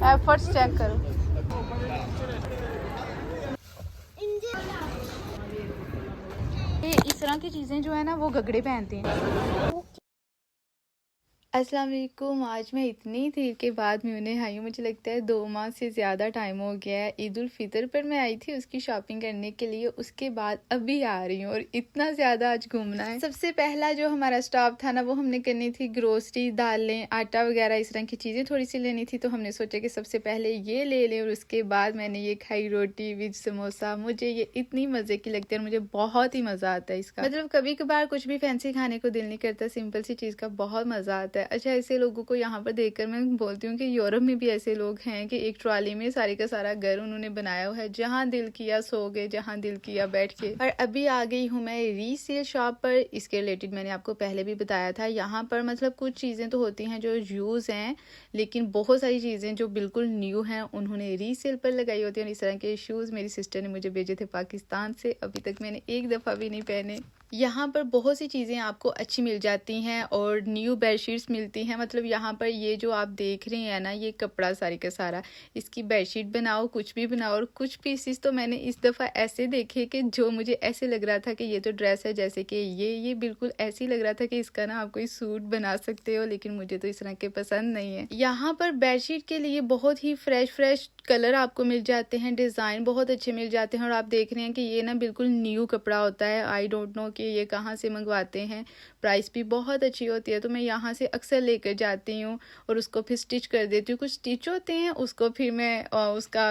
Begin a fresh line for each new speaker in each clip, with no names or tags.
Efforts check करो। ये इस तरह की चीज़ें जो है ना वो घगड़े पहनते हैं। अस्सलाम वालेकुम। आज मैं इतनी देर के बाद मैं उन्हें आई हूँ, मुझे लगता है 2 माह से ज़्यादा टाइम हो गया है। ईद उल फितर पर मैं आई थी उसकी शॉपिंग करने के लिए, उसके बाद अभी आ रही हूँ और इतना ज़्यादा आज घूमना है। सबसे पहला जो हमारा स्टॉप था ना वो हमने करनी थी ग्रोसरी, दालें, आटा वगैरह इस तरह की चीज़ें थोड़ी सी लेनी थी, तो हमने सोचा कि सबसे पहले ये ले लें और उसके बाद मैंने ये खाई रोटी विद समोसा। मुझे ये इतनी मज़े की लगती है और मुझे बहुत ही मज़ा आता है इसका। मतलब कभी कभार कुछ भी फैंसी खाने को दिल नहीं करता, सिंपल सी चीज़ का बहुत मज़ा आता है। अच्छा, ऐसे लोगों को यहाँ पर देखकर मैं बोलती हूँ कि यूरोप में भी ऐसे लोग हैं कि एक ट्रॉली में सारे का सारा घर उन्होंने बनाया हुआ है, जहाँ दिल किया सो गए, जहाँ दिल किया बैठ के। और अभी आ गई हूँ मैं रीसेल शॉप पर। इसके रिलेटेड मैंने आपको पहले भी बताया था, यहाँ पर मतलब कुछ चीज़ें तो होती हैं जो यूज़ हैं, लेकिन बहुत सारी चीज़ें जो बिल्कुल न्यू हैं उन्होंने रीसेल पर लगाई होती हैं। और इस तरह के शूज़ मेरी सिस्टर ने मुझे भेजे थे पाकिस्तान से, अभी तक मैंने एक दफ़ा भी नहीं पहने। यहाँ पर बहुत सी चीज़ें आपको अच्छी मिल जाती हैं और न्यू बेडशीट्स मिलती हैं। मतलब यहाँ पर ये जो आप देख रहे हैं ना, ये कपड़ा सारी का सारा, इसकी बेडशीट बनाओ, कुछ भी बनाओ। और कुछ पीसीस तो मैंने इस दफ़ा ऐसे देखे कि जो मुझे ऐसे लग रहा था कि ये तो ड्रेस है, जैसे कि ये बिल्कुल ऐसे ही लग रहा था कि इसका ना आप कोई सूट बना सकते हो, लेकिन मुझे तो इस तरह के पसंद नहीं है। यहाँ पर बेडशीट के लिए बहुत ही फ्रेश कलर आपको मिल जाते हैं, डिज़ाइन बहुत अच्छे मिल जाते हैं। और आप देख रहे हैं कि ये ना बिल्कुल न्यू कपड़ा होता है। आई डोंट नो कि ये कहाँ से मंगवाते हैं, प्राइस भी बहुत अच्छी होती है। तो मैं यहाँ से अक्सर लेकर जाती हूँ और उसको फिर स्टिच कर देती हूँ। कुछ स्टिच होते हैं उसको फिर मैं उसका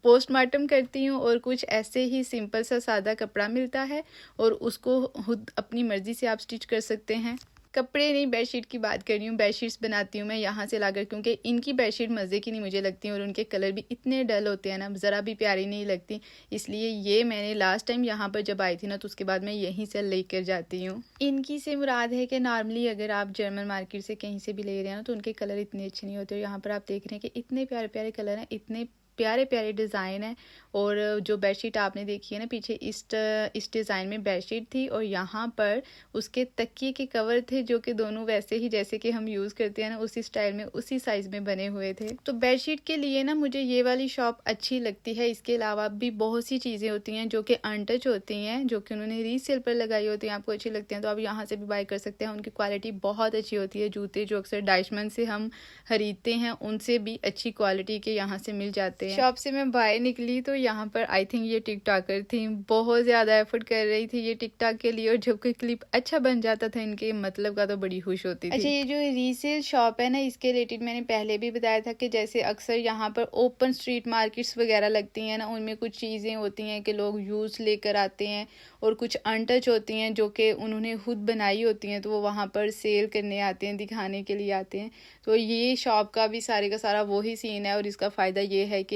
पोस्टमार्टम करती हूँ, और कुछ ऐसे ही सिंपल सा सादा कपड़ा मिलता है और उसको खुद अपनी मर्ज़ी से आप स्टिच कर सकते हैं। कपड़े नहीं, बेडशीट की बात कर रही हूँ। बेडशीट्स बनाती हूँ मैं यहाँ से लाकर, क्योंकि इनकी बेडशीट मज़े की नहीं मुझे लगती और उनके कलर भी इतने डल होते हैं ना, ज़रा भी प्यारी नहीं लगती। इसलिए ये मैंने लास्ट टाइम यहाँ पर जब आई थी ना, तो उसके बाद मैं यहीं से लेकर जाती हूँ। इनकी से मुराद है कि नॉर्मली अगर आप जर्मन मार्केट से कहीं से भी ले रहे हैं ना, तो उनके कलर इतने अच्छे नहीं होते। और यहाँ पर आप देख रहे हैं कि इतने प्यारे प्यारे कलर हैं, इतने प्यारे प्यारे डिज़ाइन है। और जो बेडशीट आपने देखी है ना पीछे, इस डिज़ाइन में बेडशीट थी और यहाँ पर उसके तकिए के कवर थे, जो कि दोनों वैसे ही जैसे कि हम यूज़ करते हैं ना, उसी स्टाइल में उसी साइज़ में बने हुए थे। तो बेडशीट के लिए ना मुझे ये वाली शॉप अच्छी लगती है। इसके अलावा भी बहुत सी चीज़ें होती हैं जो कि अनटच होती हैं, जो कि उन्होंने रीसेल पर लगाई होती हैं, आपको अच्छी लगती हैं, तो आप यहाँ से भी बाय कर सकते हैं। उनकी क्वालिटी बहुत अच्छी होती है। जूते जो अक्सर डाइशमंड से हम खरीदते हैं, उनसे भी अच्छी क्वालिटी के यहाँ से मिल जाते हैं। शॉप से मैं बाहर निकली तो यहाँ पर आई थिंक ये टिकटॉकर थी, बहुत ज़्यादा एफर्ट कर रही थी ये टिकटॉक के लिए, और जब कोई क्लिप अच्छा बन जाता था इनके मतलब का तो बड़ी खुश होती थी। अच्छा, ये जो रीसेल शॉप है ना, इसके रिलेटेड मैंने पहले भी बताया था कि जैसे अक्सर यहाँ पर ओपन स्ट्रीट मार्केट्स वगैरह लगती हैं ना, उनमें कुछ चीज़ें होती हैं कि लोग यूज़ लेकर आते हैं और कुछ अनटच होती हैं जो कि उन्होंने खुद बनाई होती हैं, तो वो वहाँ पर सेल करने आते हैं, दिखाने के लिए आते हैं। तो ये शॉप का भी सारे का सारा वही सीन है। और इसका फ़ायदा ये है कि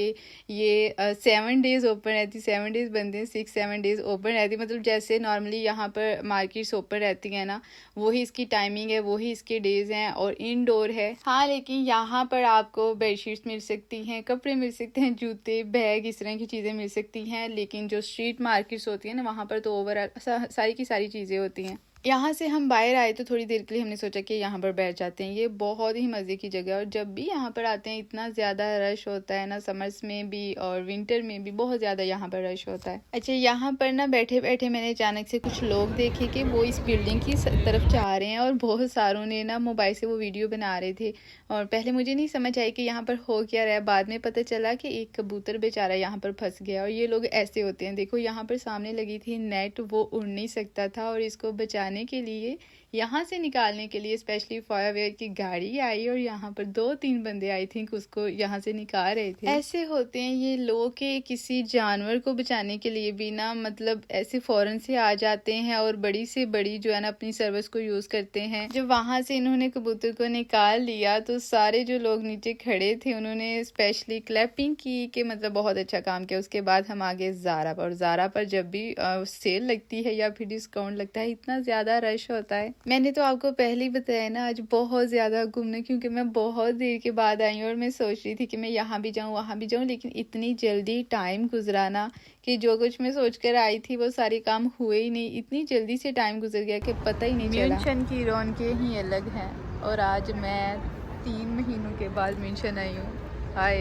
ये 7 डेज़ ओपन रहती, 7 डेज़ बनते हैं, 6-7 डेज़ ओपन रहती। मतलब जैसे नॉर्मली यहाँ पर मार्केट्स ओपन रहती हैं ना, वही इसकी टाइमिंग है, वही इसके डेज़ हैं और इनडोर है। हाँ, लेकिन यहाँ पर आपको बेडशीट्स मिल सकती हैं, कपड़े मिल सकते हैं, जूते, बैग, इस तरह की चीज़ें मिल सकती हैं। लेकिन जो स्ट्रीट मार्केट्स होती हैं ना, वहाँ पर तो ओवरऑल सारी की सारी चीज़ें होती हैं। यहाँ से हम बाहर आए तो थोड़ी देर के लिए हमने सोचा कि यहाँ पर बैठ जाते हैं। ये बहुत ही मज़े की जगह है और जब भी यहाँ पर आते हैं इतना ज़्यादा रश होता है ना, समर्स में भी और विंटर में भी बहुत ज़्यादा यहाँ पर रश होता है। अच्छा, यहाँ पर ना बैठे बैठे मैंने अचानक से कुछ लोग देखे कि वो इस बिल्डिंग की तरफ जा रहे हैं और बहुत सारों ने ना मोबाइल से वो वीडियो बना रहे थे। और पहले मुझे नहीं समझ आई कि यहाँ पर हो क्या रहा है, बाद में पता चला कि एक कबूतर बेचारा यहाँ पर फंस गया। और ये लोग ऐसे होते हैं, देखो यहाँ पर सामने लगी थी नेट, वो उड़ नहीं सकता था और इसको बचाने के लिए, यहाँ से निकालने के लिए स्पेशली फायरवेयर की गाड़ी आई और यहाँ पर 2-3 बंदे आई थिंक उसको यहाँ से निकाल रहे थे। ऐसे होते हैं ये लोग के किसी जानवर को बचाने के लिए भी ना, मतलब ऐसे फौरन से आ जाते हैं और बड़ी से बड़ी जो है ना अपनी सर्विस को यूज करते हैं। जब वहां से इन्होंने कबूतर को निकाल लिया तो सारे जो लोग नीचे खड़े थे उन्होंने स्पेशली क्लैपिंग की कि मतलब बहुत अच्छा काम किया। उसके बाद हम आगे ज़ारा पर, और ज़ारा पर जब भी सेल लगती है या फिर डिस्काउंट लगता है, इतना ज़्यादा रश होता है। मैंने तो आपको पहले ही बताया ना, आज बहुत ज़्यादा घूमने, क्योंकि मैं बहुत देर के बाद आई हूँ और मैं सोच रही थी कि मैं यहाँ भी जाऊँ वहाँ भी जाऊँ, लेकिन इतनी जल्दी टाइम गुजरा ना कि जो कुछ मैं सोच कर आई थी वो सारे काम हुए ही नहीं। इतनी जल्दी से टाइम गुजर गया कि पता ही नहीं चला। म्यूनशन की रौनकें ही अलग हैं और आज मैं 3 महीनों के बाद म्यूनशन आई हूँ। हाय,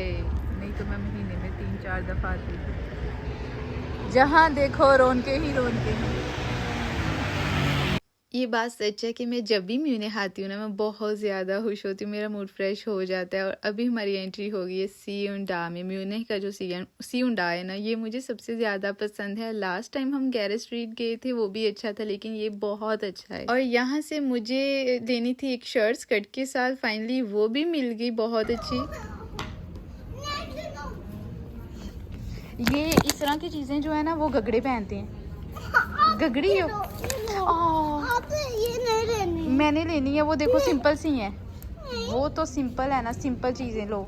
नहीं तो मैं महीने में 3-4 दफ़ा आती थी। जहाँ देखो रौनके ही रौनके हैं। ये बात सच है कि मैं जब भी म्यूनिख आती हूँ ना, मैं बहुत ज़्यादा खुश होती हूँ, मेरा मूड फ्रेश हो जाता है। और अभी हमारी एंट्री हो गई है सी-उन-डा में। म्यूनिख का जो सी-उन-डा है ना, ये मुझे सबसे ज़्यादा पसंद है। लास्ट टाइम हम गैरे स्ट्रीट गए थे, वो भी अच्छा था, लेकिन ये बहुत अच्छा है। और यहाँ से मुझे लेनी थी एक शर्ट स्कर्ट के साथ, फाइनली वो भी मिल गई, बहुत अच्छी। ये इस तरह की चीज़ें जो है ना, वो गगड़े पहनते हैं। गगड़ी हो? ये नहीं लेनी, मैंने लेनी है। वो देखो सिंपल सी है। वो तो सिंपल है ना, सिंपल चीज़ें लो।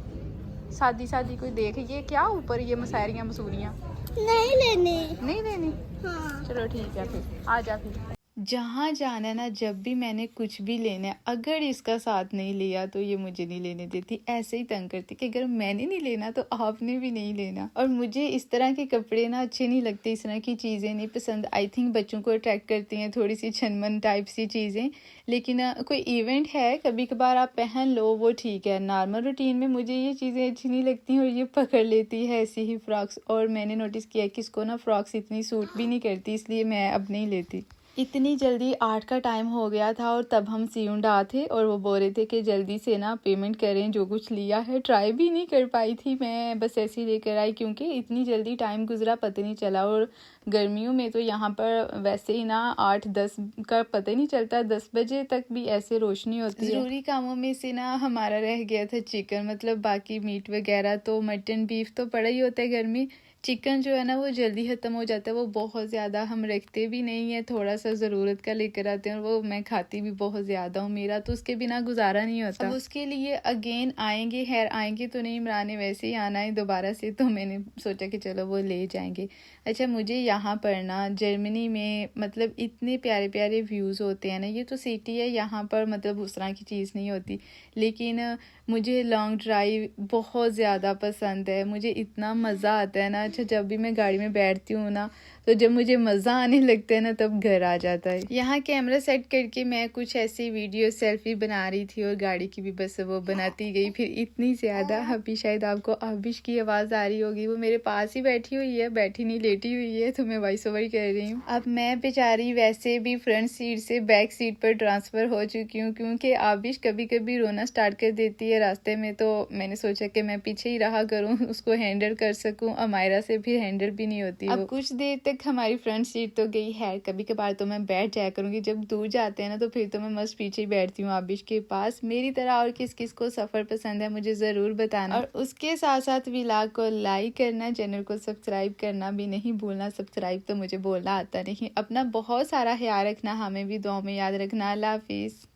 सादी सादी कोई देख, ये क्या ऊपर ये मसारियाँ मसूरियाँ नहीं लेनी, नहीं लेनी। हाँ। चलो ठीक है, फिर आ जा। फिर जहाँ जाना है ना, जब भी मैंने कुछ भी लेना है, अगर इसका साथ नहीं लिया तो ये मुझे नहीं लेने देती। ऐसे ही तंग करती कि अगर मैंने नहीं लेना तो आपने भी नहीं लेना। और मुझे इस तरह के कपड़े ना अच्छे नहीं लगते, इस तरह की चीज़ें नहीं पसंद। आई थिंक बच्चों को अट्रैक्ट करती हैं थोड़ी सी छनमन टाइप सी चीज़ें। लेकिन कोई इवेंट है, कभी कभार आप पहन लो, वो ठीक है। नॉर्मल रूटीन में मुझे ये चीज़ें अच्छी नहीं लगती। और ये पकड़ लेती है ऐसी ही फ्रॉक्स। और मैंने नोटिस किया कि इसको ना फ्रॉक्स इतनी सूट भी नहीं करती, इसलिए मैं अब नहीं लेती। इतनी जल्दी 8 का टाइम हो गया था और तब हम सी-उन-डा थे। और वो बोल रहे थे कि जल्दी से ना पेमेंट करें जो कुछ लिया है। ट्राई भी नहीं कर पाई थी मैं, बस ऐसे ही लेकर आई, क्योंकि इतनी जल्दी टाइम गुजरा पता नहीं चला। और गर्मियों में तो यहाँ पर वैसे ही ना 8-10 का पता ही नहीं चलता, 10 बजे तक भी ऐसे रोशनी होती है। ज़रूरी कामों में से ना हमारा रह गया था चिकन, मतलब बाकी मीट वगैरह तो मटन बीफ तो पड़ा ही होता है घर में। चिकन जो है ना, वो जल्दी ख़त्म हो जाता है। वो बहुत ज़्यादा हम रखते भी नहीं है, थोड़ा सा ज़रूरत का लेकर आते हैं। और वो मैं खाती भी बहुत ज़्यादा हूँ, मेरा तो उसके बिना गुजारा नहीं होता। अब उसके लिए अगेन आएंगे, खैर आएंगे तो नहीं, इमरान ने वैसे ही आना है दोबारा से, तो मैंने सोचा कि चलो वो ले जाएंगे। अच्छा, मुझे यहाँ पर ना जर्मनी में मतलब इतने प्यारे प्यारे व्यूज़ होते हैं ना। ये तो सिटी है, यहाँ पर मतलब उस तरह की चीज़ नहीं होती। लेकिन मुझे लॉन्ग ड्राइव बहुत ज़्यादा पसंद है, मुझे इतना मज़ा आता है ना। अच्छा, जब भी मैं गाड़ी में बैठती हूँ ना, तो जब मुझे मज़ा आने लगता है ना, तब घर आ जाता है। यहाँ कैमरा सेट करके मैं कुछ ऐसी वीडियो सेल्फी बना रही थी और गाड़ी की भी बस वो बनाती गई। फिर इतनी ज़्यादा अभी शायद आपको आबिश की आवाज़ आ रही होगी, वो मेरे पास ही बैठी हुई है, बैठी नहीं लेटी हुई है, तो मैं वॉइस ओवर कर रही हूँ। अब मैं बेचारी वैसे भी फ्रंट सीट से बैक सीट पर ट्रांसफ़र हो चुकी हूँ, क्योंकि आबिश कभी कभी रोना स्टार्ट कर देती है रास्ते में। तो मैंने सोचा कि मैं पीछे ही रहा करूँ, उसको हैंडल कर सकूँ। अमायरा से फिर हैंडल भी नहीं होती। अब कुछ देर तक हमारी फ्रंट सीट तो गई है, कभी कभार तो मैं बैठ जाया करूँगी। जब दूर जाते हैं ना, तो फिर तो मैं मस्त पीछे ही बैठती हूँ आबिश के पास। मेरी तरह और किस किस को सफ़र पसंद है मुझे ज़रूर बताना। और उसके साथ साथ व्लॉग को लाइक करना, चैनल को सब्सक्राइब करना भी नहीं भूलना। सब्सक्राइब तो मुझे बोलना आता नहीं। अपना बहुत सारा ख्याल रखना, हमें भी दुआ में याद रखना। अल्लाह हाफिज़।